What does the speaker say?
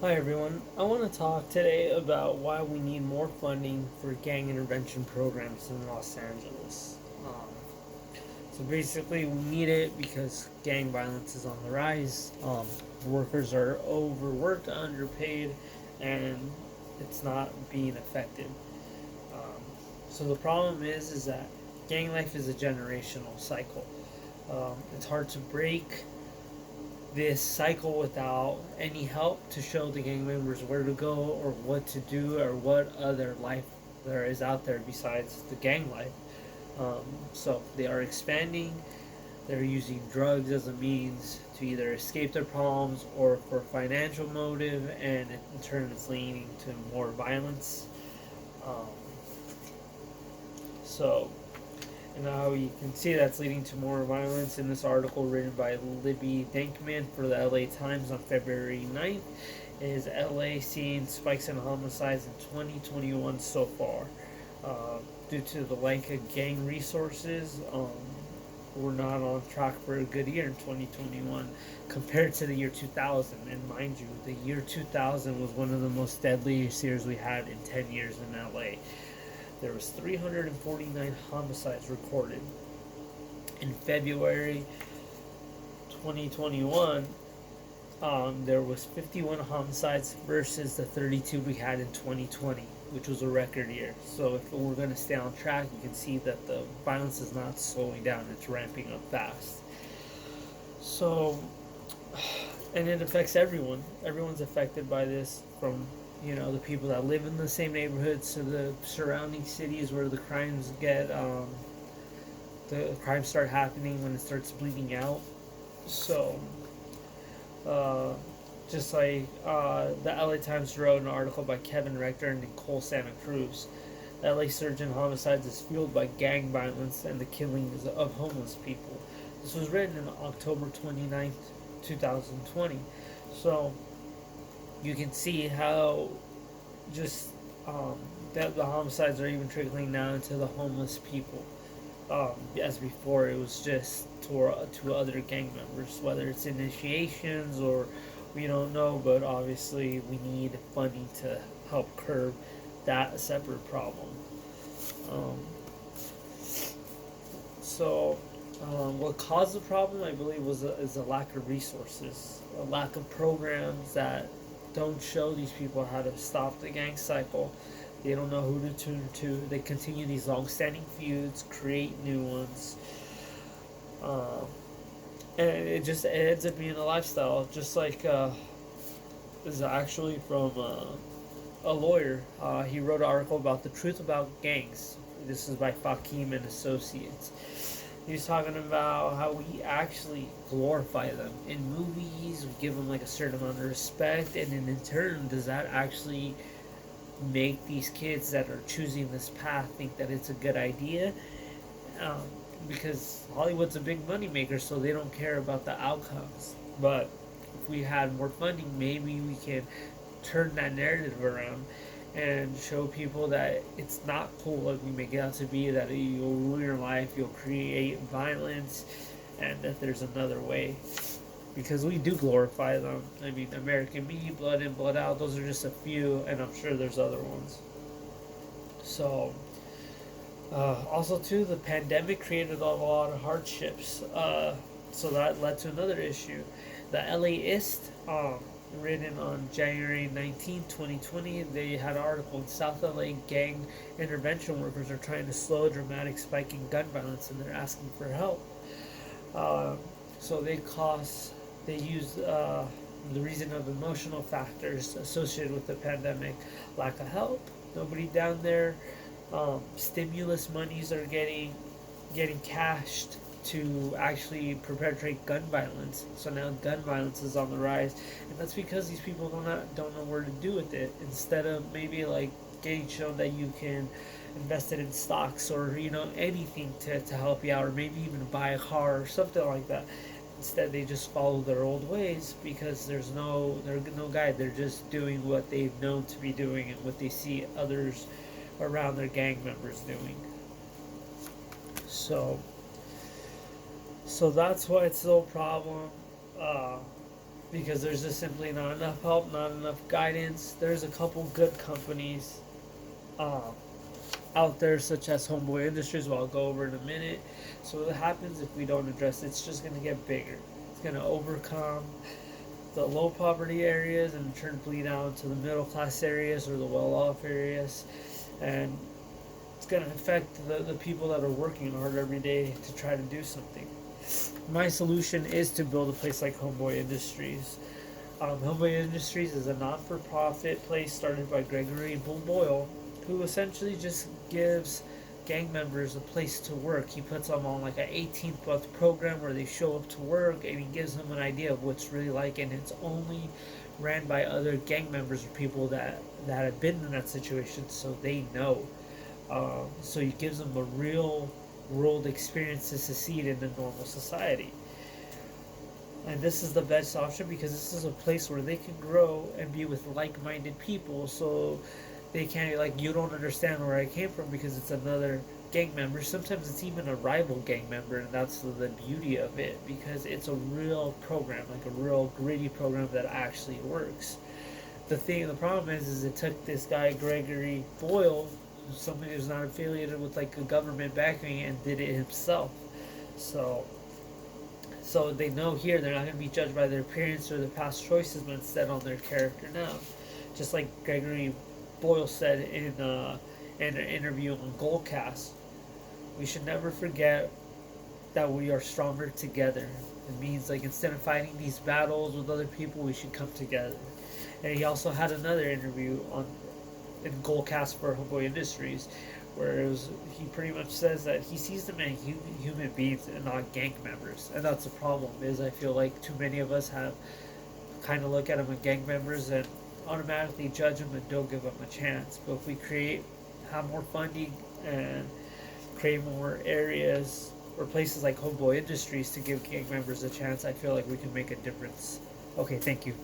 Hi everyone. I want to talk today about why we need more funding for gang intervention programs in Los Angeles. So basically, we need it because gang violence is on the rise. Workers are overworked, underpaid, and it's not being effective. Um, so the problem is that gang life is a generational cycle. It's hard to break this cycle without any help to show the gang members where to go or what to do or what other life there is out there besides the gang life. So they are expanding. They're using drugs as a means to either escape their problems or for financial motive, and in turn, it's leading to more violence. Um, so and now you can see that's leading to more violence in this article written by Libby Denkman for the LA Times on February 9th. Is LA seeing spikes in homicides in 2021 so far? Due to the lack of gang resources, we're not on track for a good year in 2021 compared to the year 2000. And mind you, the year 2000 was one of the most deadliest years we had in 10 years in LA. There was 349 homicides recorded. In February 2021, there was 51 homicides versus the 32 we had in 2020, which was a record year. So if we're going to stay on track, you can see that the violence is not slowing down; it's ramping up fast. So, and it affects everyone. Everyone's affected by this, from the people that live in the same neighborhoods to the surrounding cities where the crimes start happening when it starts bleeding out. So, uh, just like the LA Times wrote an article by Kevin Rector and Nicole Santa Cruz, the LA surge in homicides is fueled by gang violence and the killings of homeless people. This was written on October 29th, 2020. So you can see how just that the homicides are even trickling down to the homeless people. As before, it was just to other gang members, whether it's initiations or we don't know, but obviously we need funding to help curb that separate problem. Um, what caused the problem, I believe, is a lack of resources, a lack of programs that don't show these people how to stop the gang cycle. They don't know who to turn to. They continue these long-standing feuds, create new ones, um, and it ends up being a lifestyle. Just like this is actually from a lawyer. He wrote an article about the truth about gangs. This is by Fakim and Associates. He was talking about how we actually glorify them in movies. We give them like a certain amount of respect, and in turn, does that actually make these kids that are choosing this path think that it's a good idea? Um, because Hollywood's a big money maker, so they don't care about the outcomes. But if we had more funding, maybe we can turn that narrative around and show people that it's not cool like we make it out to be, that you'll ruin your life, you'll create violence, and that there's another way. Because we do glorify them. I mean, American Me, Blood In, Blood Out, those are just a few, and I'm sure there's other ones. So, also, too, the pandemic created a lot of hardships. So that led to another issue. The LAist, written on January 19, 2020, they had an article in South LA gang intervention workers are trying to slow a dramatic spike in gun violence and they're asking for help. Uh, so they use the reason of emotional factors associated with the pandemic, lack of help, nobody down there. Stimulus monies are getting cashed to actually perpetrate gun violence. So now gun violence is on the rise, and that's because these people don't know where to do with it. Instead of maybe like getting shown that you can invest it in stocks or anything to help you out, or maybe even buy a car or something like that. Instead, they just follow their old ways because there's no guide. They're just doing what they've known to be doing and what they see others around their gang members doing. So, so that's why it's still a problem. Uh, because there's just simply not enough help, not enough guidance. There's a couple good companies um, out there, such as Homeboy Industries, what I'll go over in a minute. So what happens if we don't address it? It's just going to get bigger. It's going to overcome the low poverty areas and turn bleed out to the middle class areas or the well off areas. And it's going to affect the people that are working hard every day to try to do something. My solution is to build a place like Homeboy Industries. Homeboy Industries is a not-for-profit place started by Gregory Boyle, who essentially just gives gang members a place to work. He puts them on like an 18-month program where they show up to work, and he gives them an idea of what's really like. And it's only ran by other gang members or people that have been in that situation, so they know. So he gives them a real world experience to succeed in the normal society. And this is the best option because this is a place where they can grow and be with like-minded people. So they can't, like, you don't understand where I came from because it's another gang member. Sometimes it's even a rival gang member, and that's the beauty of it because it's a real program, like a real gritty program that actually works. The problem is it took this guy Gregory Boyle, somebody who's not affiliated with like a government backing, and did it himself. So so they know here they're not going to be judged by their appearance or their past choices, but instead on their character now. Just like Gregory Boyle said in an interview on Goldcast, we should never forget that we are stronger together. It means like instead of fighting these battles with other people, we should come together. And he also had another interview on in Goldcast for Homeboy Industries, where he pretty much says that he sees them as human beings and not gang members, and that's the problem. Is I feel like too many of us have kind of look at them as gang members and automatically judge them and don't give them a chance. But if we have more funding and create more areas or places like Homeboy Industries to give gang members a chance, I feel like we can make a difference. Okay, thank you.